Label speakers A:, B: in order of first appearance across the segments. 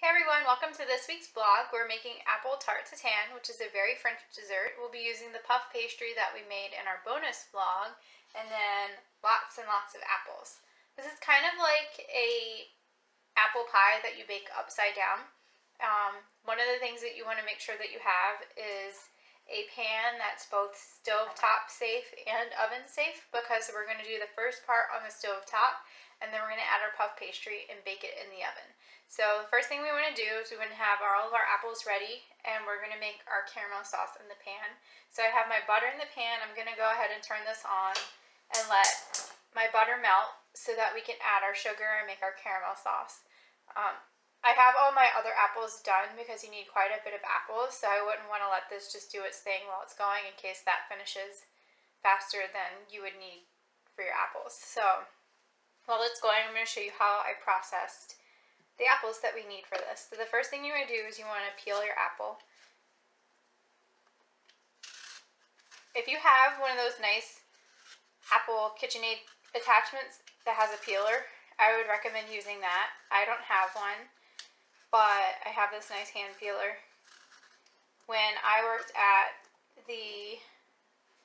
A: Hey everyone, welcome to this week's vlog. We're making apple tarte tatin, which is a very French dessert. We'll be using the puff pastry that we made in our bonus vlog, and then lots and lots of apples. This is kind of like a apple pie that you bake upside down. One of the things that you want to make sure that you have is a pan that's both stovetop safe and oven safe, because we're going to do the first part on the stovetop, and then we're going to add our puff pastry and bake it in the oven. So the first thing we want to do is we want to have all of our apples ready, and we're going to make our caramel sauce in the pan. So I have my butter in the pan. I'm going to go ahead and turn this on and let my butter melt so that we can add our sugar and make our caramel sauce. I have all my other apples done because you need quite a bit of apples, so I wouldn't want to let this just do its thing while it's going in case that finishes faster than you would need for your apples. So while it's going, I'm going to show you how I processed the apples that we need for this. So the first thing you want to do is you want to peel your apple. If you have one of those nice Apple KitchenAid attachments that has a peeler, I would recommend using that. I don't have one, but I have this nice hand peeler. When I worked at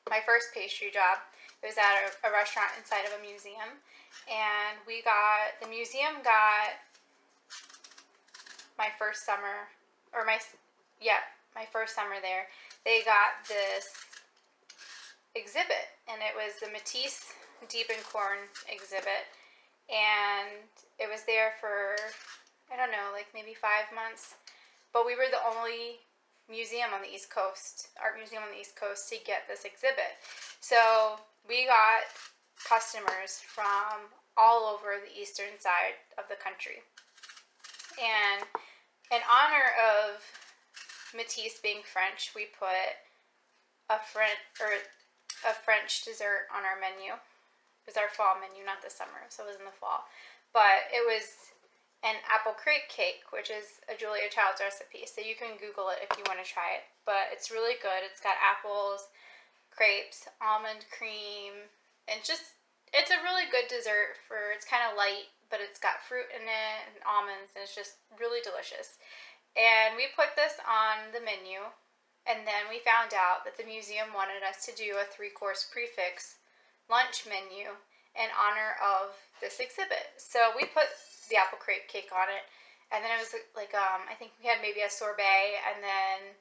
A: my first pastry job, it was at a restaurant inside of a museum, and the museum got my first summer, my first summer there, they got this exhibit, and it was the Matisse Deep in Corn exhibit, and it was there for, I don't know, like maybe 5 months, but we were the only museum on the East Coast, art museum on the East Coast, to get this exhibit. So we got customers from all over the eastern side of the country. And in honor of Matisse being French, we put a French dessert on our menu. It was our fall menu, not the summer, so it was in the fall. But it was an apple crepe cake, which is a Julia Child's recipe, so you can Google it if you want to try it. But it's really good. It's got apples, crepes, almond cream, and it's a really good dessert it's kind of light, but it's got fruit in it and almonds, and it's just really delicious. And we put this on the menu, and then we found out that the museum wanted us to do a 3-course prefix lunch menu in honor of this exhibit. So we put the apple crepe cake on it, and then it was like, I think we had maybe a sorbet and then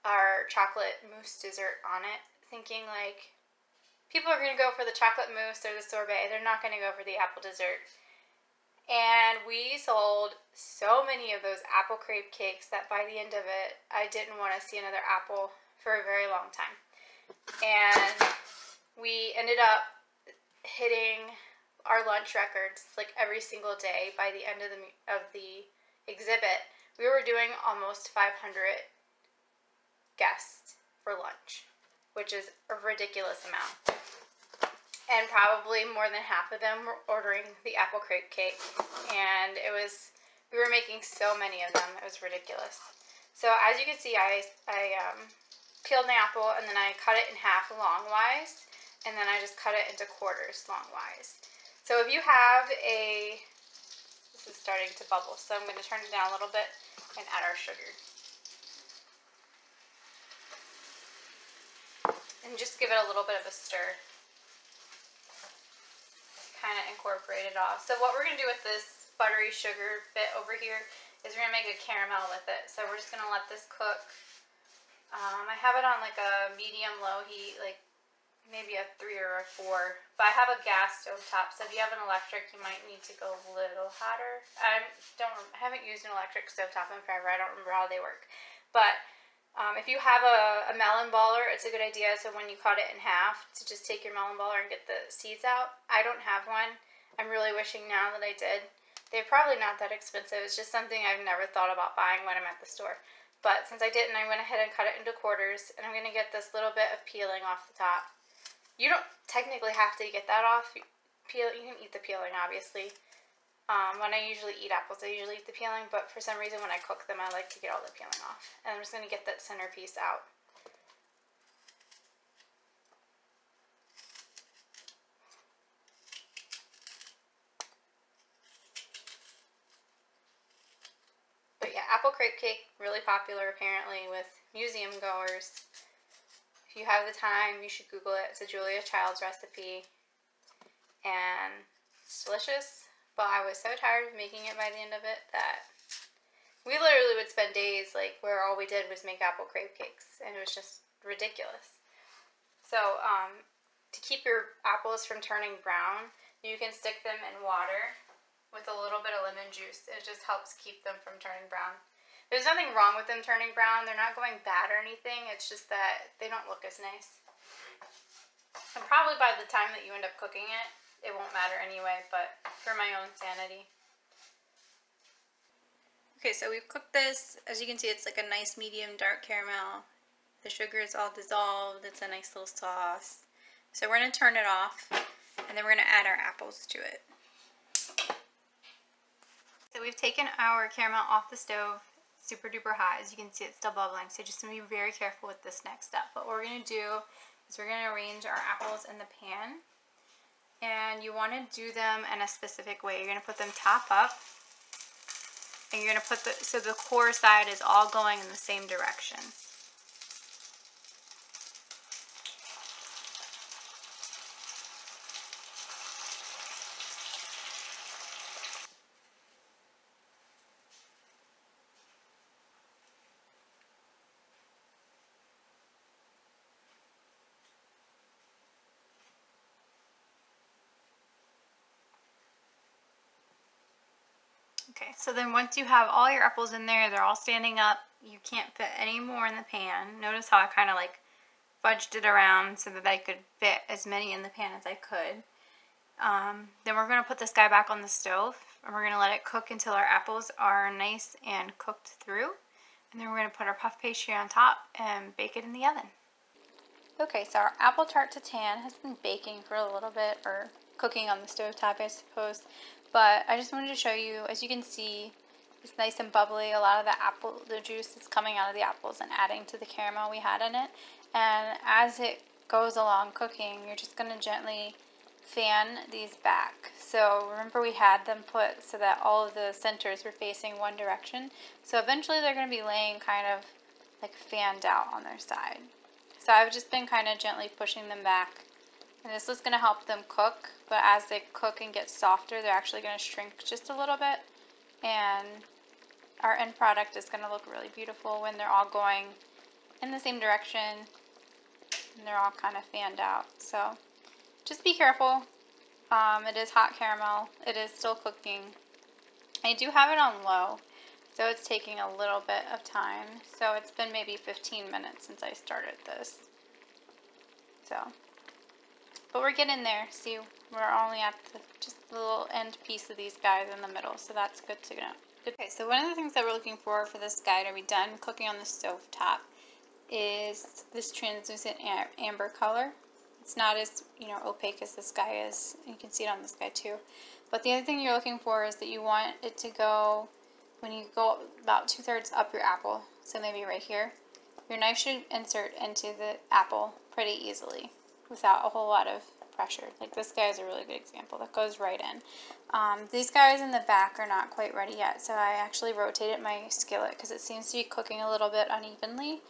A: our chocolate mousse dessert on it, thinking like, people are going to go for the chocolate mousse or the sorbet. They're not going to go for the apple dessert. And we sold so many of those apple crepe cakes that by the end of it, I didn't want to see another apple for a very long time. And we ended up hitting our lunch records like every single day by the end of the exhibit. We were doing almost 500 guests for lunch, which is a ridiculous amount. And probably more than half of them were ordering the apple crepe cake. And we were making so many of them, it was ridiculous. So as you can see, I peeled my apple, and then I cut it in half longwise, and then I just cut it into quarters longwise. So if you have this is starting to bubble, so I'm going to turn it down a little bit and add our sugar. And just give it a little bit of a stir. Kind of incorporate it all. So what we're going to do with this buttery sugar bit over here is we're going to make a caramel with it. So we're just going to let this cook. I have it on like a medium-low heat, like maybe a 3 or a 4. But I have a gas stove top, so if you have an electric, you might need to go a little hotter. I haven't used an electric stove top in forever. I don't remember how they work. But if you have a melon baller, it's a good idea, so when you cut it in half, to just take your melon baller and get the seeds out. I don't have one. I'm really wishing now that I did. They're probably not that expensive. It's just something I've never thought about buying when I'm at the store. But since I didn't, I went ahead and cut it into quarters, and I'm going to get this little bit of peeling off the top. You don't technically have to get that off. You can eat the peeling, obviously. When I usually eat apples, I usually eat the peeling, but for some reason when I cook them, I like to get all the peeling off. And I'm just going to get that center piece out. apple crepe cake, really popular apparently with museum goers. If you have the time, you should Google it. It's a Julia Child's recipe, and it's delicious, but I was so tired of making it by the end of it that we literally would spend days like where all we did was make apple crepe cakes, and it was just ridiculous. So to keep your apples from turning brown, you can stick them in water with a little bit of lemon juice. It just helps keep them from turning brown. There's nothing wrong with them turning brown. They're not going bad or anything. It's just that they don't look as nice. And probably by the time that you end up cooking it, it won't matter anyway, but for my own sanity. Okay, so we've cooked this. As you can see, it's like a nice medium dark caramel. The sugar is all dissolved. It's a nice little sauce. So we're going to turn it off, and then we're going to add our apples to it. So we've taken our caramel off the stove. Super duper hot. As you can see, it's still bubbling, so just be very careful with this next step. But what we're going to do is we're going to arrange our apples in the pan, and you want to do them in a specific way. You're going to put them top up, and you're going to put so the core side is all going in the same direction. Okay, so then once you have all your apples in there, they're all standing up, you can't fit any more in the pan. Notice how I kind of like fudged it around so that I could fit as many in the pan as I could. Then we're going to put this guy back on the stove, and we're going to let it cook until our apples are nice and cooked through. And then we're going to put our puff pastry on top and bake it in the oven. Okay, so our apple tart tatin has been baking for a little bit, or cooking on the stove top, I suppose. But I just wanted to show you, as you can see, it's nice and bubbly. A lot of the juice is coming out of the apples and adding to the caramel we had in it. And as it goes along cooking, you're just going to gently fan these back. So remember, we had them put so that all of the centers were facing one direction. So eventually they're going to be laying kind of like fanned out on their side. So I've just been kind of gently pushing them back. And this is going to help them cook, but as they cook and get softer, they're actually going to shrink just a little bit. And our end product is going to look really beautiful when they're all going in the same direction and they're all kind of fanned out. So just be careful. It is hot caramel. It is still cooking. I do have it on low, so it's taking a little bit of time. So it's been maybe 15 minutes since I started this. But we're getting there. See, we're only at just the little end piece of these guys in the middle, so that's good to know. Okay, so one of the things that we're looking for this guy to be done cooking on the stove top is this translucent amber color. It's not as opaque as this guy is. You can see it on this guy too. But the other thing you're looking for is that you want it to go, when you go about 2/3 up your apple, so maybe right here, your knife should insert into the apple pretty easily without a whole lot of pressure. Like this guy is a really good example. That goes right in. These guys in the back are not quite ready yet, so I actually rotated my skillet because it seems to be cooking a little bit unevenly.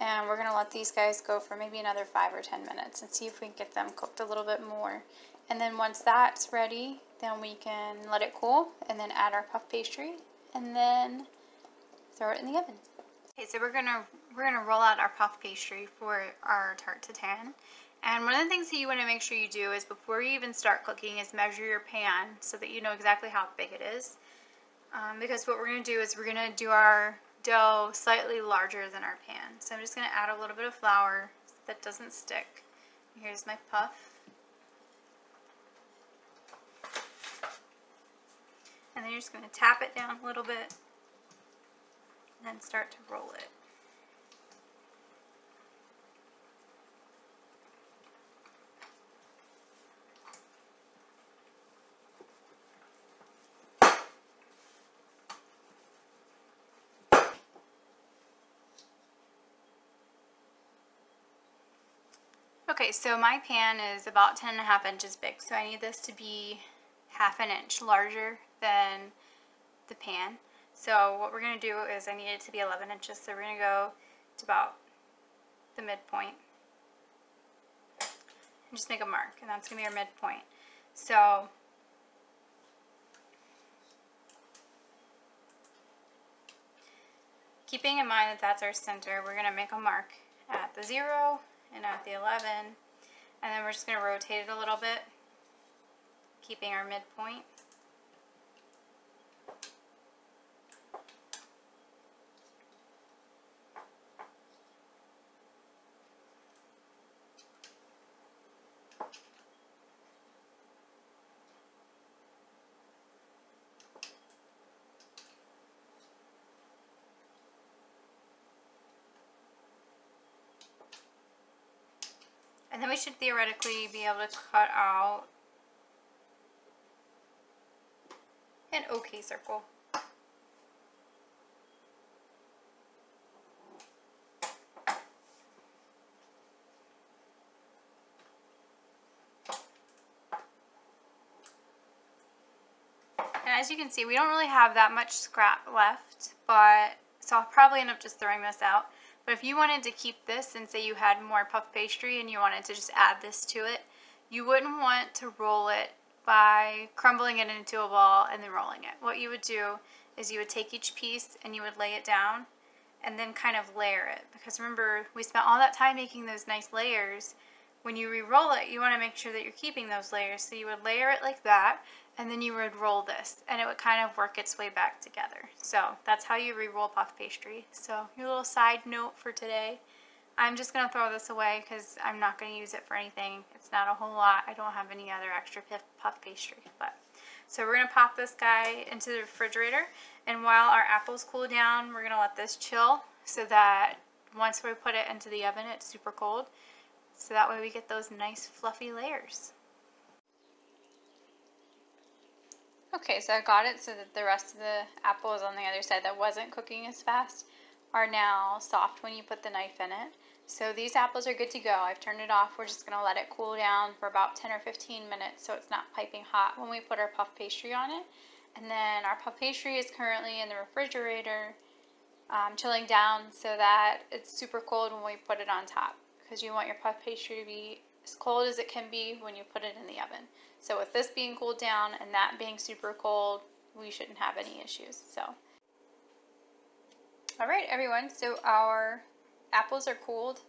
A: And we're going to let these guys go for maybe another 5 or 10 minutes and see if we can get them cooked a little bit more. And then once that's ready, then we can let it cool and then add our puff pastry and then throw it in the oven. Okay, so we're gonna roll out our puff pastry for our tart tatin. And one of the things that you want to make sure you do is before you even start cooking is measure your pan so that you know exactly how big it is. Because what we're going to do is we're going to do our dough slightly larger than our pan. So I'm just going to add a little bit of flour so that doesn't stick. Here's my puff. And then you're just going to tap it down a little bit and then start to roll it. Okay, so my pan is about 10.5 inches big, so I need this to be 1/2 inch larger than the pan. So what we're going to do is I need it to be 11 inches, so we're going to go to about the midpoint and just make a mark, and that's going to be our midpoint. So keeping in mind that that's our center, we're going to make a mark at the 0 and at the 11, and then we're just going to rotate it a little bit, keeping our midpoint. And then we should theoretically be able to cut out an OK circle. And as you can see, we don't really have that much scrap left, but so I'll probably end up just throwing this out. But if you wanted to keep this and say you had more puff pastry and you wanted to just add this to it, you wouldn't want to roll it by crumbling it into a ball and then rolling it. What you would do is you would take each piece and you would lay it down and then kind of layer it. Because remember, we spent all that time making those nice layers. When you re-roll it, you want to make sure that you're keeping those layers. So you would layer it like that, and then you would roll this, and it would kind of work its way back together. So that's how you re-roll puff pastry. So your little side note for today, I'm just going to throw this away because I'm not going to use it for anything. It's not a whole lot. I don't have any other extra puff pastry. So we're going to pop this guy into the refrigerator, and while our apples cool down, we're going to let this chill so that once we put it into the oven, it's super cold. So that way we get those nice fluffy layers. Okay, so I got it so that the rest of the apples on the other side that wasn't cooking as fast are now soft when you put the knife in it. So these apples are good to go. I've turned it off. We're just going to let it cool down for about 10 or 15 minutes so it's not piping hot when we put our puff pastry on it. And then our puff pastry is currently in the refrigerator chilling down so that it's super cold when we put it on top, because you want your puff pastry to be as cold as it can be when you put it in the oven. So with this being cooled down and that being super cold, we shouldn't have any issues. So, alright everyone, so our apples are cooled.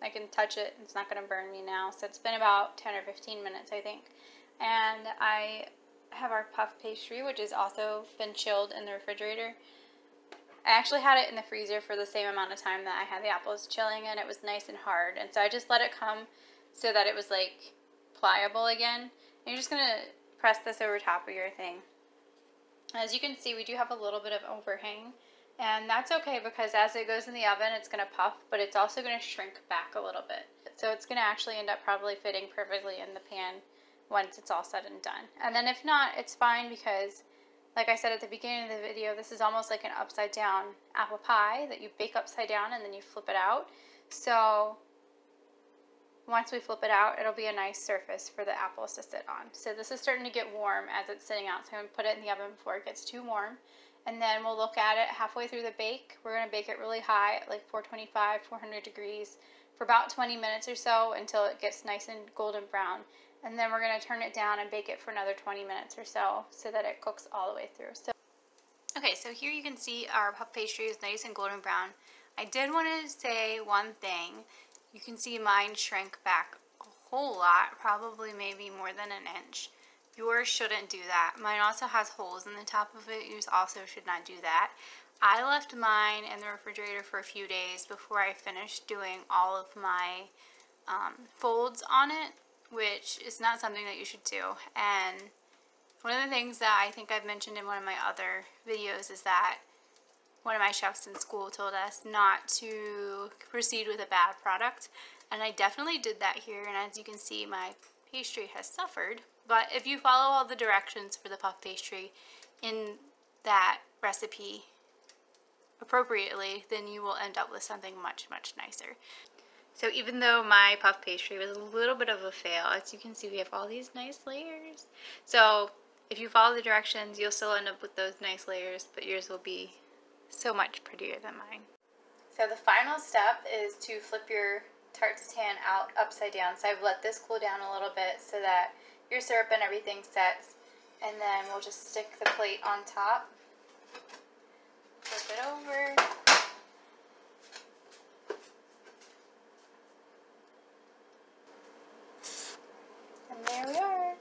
A: I can touch it, it's not going to burn me now. So it's been about 10 or 15 minutes I think. And I have our puff pastry, which has also been chilled in the refrigerator. I actually had it in the freezer for the same amount of time that I had the apples chilling, and it was nice and hard. And so I just let it come so that it was like pliable again. And you're just going to press this over top of your thing. As you can see, we do have a little bit of overhang, and that's okay because as it goes in the oven, it's going to puff, but it's also going to shrink back a little bit. So it's going to actually end up probably fitting perfectly in the pan once it's all said and done. And then if not, it's fine because, like I said at the beginning of the video, this is almost like an upside down apple pie that you bake upside down and then you flip it out. So once we flip it out, it'll be a nice surface for the apples to sit on. So this is starting to get warm as it's sitting out, so I'm going to put it in the oven before it gets too warm. And then we'll look at it halfway through the bake. We're going to bake it really high at like 425, 400 degrees for about 20 minutes or so until it gets nice and golden brown. And then we're going to turn it down and bake it for another 20 minutes or so that it cooks all the way through. Okay, so here you can see our puff pastry is nice and golden brown. I did want to say one thing. You can see mine shrank back a whole lot, probably maybe more than an inch. Yours shouldn't do that. Mine also has holes in the top of it. Yours also should not do that. I left mine in the refrigerator for a few days before I finished doing all of my folds on it, which is not something that you should do. And one of the things that I think I've mentioned in one of my other videos is that one of my chefs in school told us not to proceed with a bad product, and I definitely did that here, and as you can see, my pastry has suffered. But if you follow all the directions for the puff pastry in that recipe appropriately, then you will end up with something much, much nicer. So even though my puff pastry was a little bit of a fail, as you can see, we have all these nice layers. So if you follow the directions, you'll still end up with those nice layers, but yours will be So much prettier than mine. So the final step is to flip your Tarte Tatin out upside down. So I've let this cool down a little bit so that your syrup and everything sets. And then we'll just stick the plate on top. Flip it over. And there we are.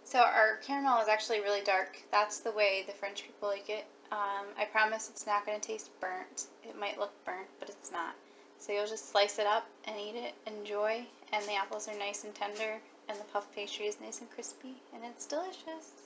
A: So our caramel is actually really dark. That's the way the French people like it. I promise it's not going to taste burnt. It might look burnt, but it's not. So you'll just slice it up and eat it, enjoy, and the apples are nice and tender, and the puff pastry is nice and crispy, and it's delicious.